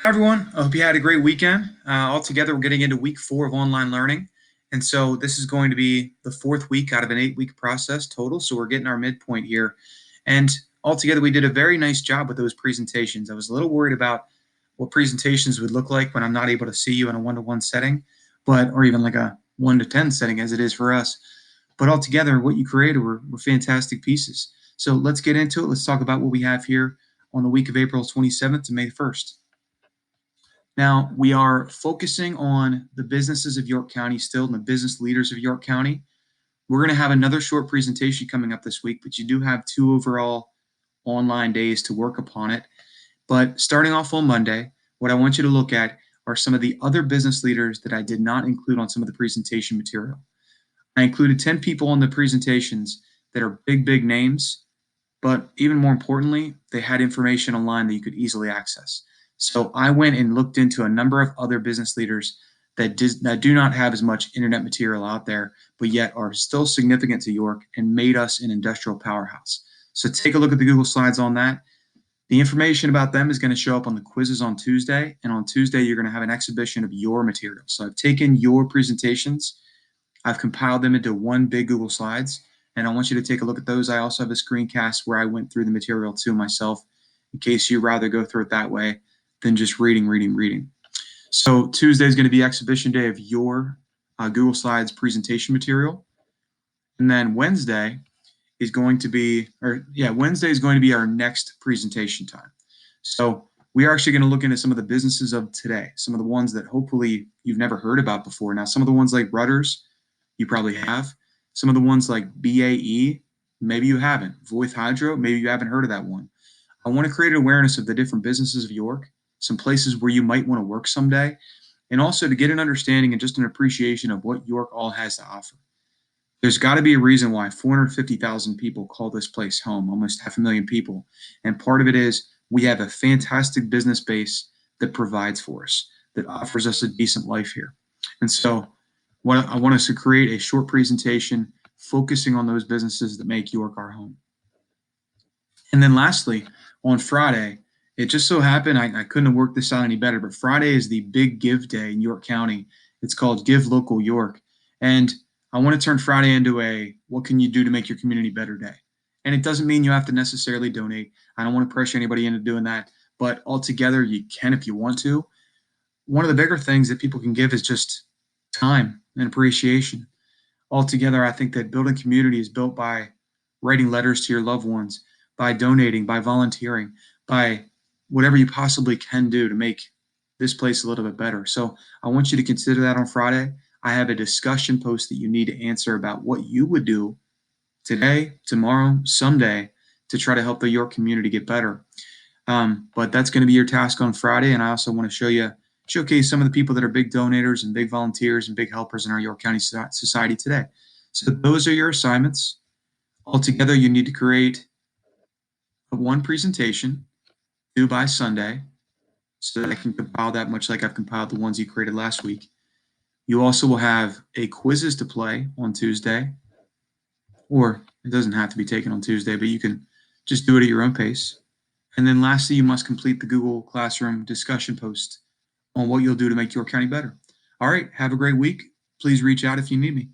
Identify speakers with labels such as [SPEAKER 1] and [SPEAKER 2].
[SPEAKER 1] Hi, everyone. I hope you had a great weekend. All together, we're getting into week 4 of online learning. And so this is going to be the 4th week out of an 8-week process total. So we're getting our midpoint here. And altogether, we did a very nice job with those presentations. I was a little worried about what presentations would look like when I'm not able to see you in a 1-to-1 setting, or even like a 1-to-10 setting as it is for us. But altogether, what you created were fantastic pieces. So let's get into it. Let's talk about what we have here on the week of April 27th to May 1st. Now, we are focusing on the businesses of York County still and the business leaders of York County. We're going to have another short presentation coming up this week, but you do have 2 overall online days to work upon it. But starting off on Monday, what I want you to look at are some of the other business leaders that I did not include on some of the presentation material. I included 10 people on the presentations that are big names, but even more importantly, they had information online that you could easily access. So I went and looked into a number of other business leaders that do not have as much internet material out there, but yet are still significant to York and made us an industrial powerhouse. So take a look at the Google Slides on that. The information about them is going to show up on the quizzes on Tuesday, and on Tuesday you're going to have an exhibition of your material. So I've taken your presentations, I've compiled them into one big Google Slides, and I want you to take a look at those. I also have a screencast where I went through the material too myself, in case you'd rather go through it that way than just reading. So Tuesday is going to be exhibition day of your Google Slides presentation material. And then Wednesday is going to be our next presentation time. So we are actually going to look into some of the businesses of today, some of the ones that hopefully you've never heard about before. Now, some of the ones like Rudders, you probably have. Some of the ones like BAE, maybe you haven't. Voith Hydro, maybe you haven't heard of that one. I want to create an awareness of the different businesses of York, some places where you might want to work someday, and also to get an understanding and just an appreciation of what York all has to offer. There's got to be a reason why 450,000 people call this place home, almost 500,000 people. And part of it is we have a fantastic business base that provides for us, that offers us a decent life here. And so I want us to create a short presentation focusing on those businesses that make York our home. And then lastly, on Friday, it just so happened, I couldn't have worked this out any better, but Friday is the big give day in York County. It's called Give Local York. And I want to turn Friday into a what can you do to make your community better day. And it doesn't mean you have to necessarily donate. I don't want to pressure anybody into doing that, but altogether you can if you want to. One of the bigger things that people can give is just time and appreciation. Altogether, I think that building community is built by writing letters to your loved ones, by donating, by volunteering, by whatever you possibly can do to make this place a little bit better. So I want you to consider that on Friday. I have a discussion post that you need to answer about what you would do today, tomorrow, someday to try to help the York community get better. But that's going to be your task on Friday. And I also want to showcase some of the people that are big donators and big volunteers and big helpers in our York County society today. So those are your assignments. Altogether, you need to create one presentation due by Sunday so that I can compile that much like I've compiled the ones you created last week. You also will have a quizzes to play on Tuesday, or it doesn't have to be taken on Tuesday, but you can just do it at your own pace. And then lastly, you must complete the Google Classroom discussion post on what you'll do to make York County better. All right, have a great week. Please reach out if you need me.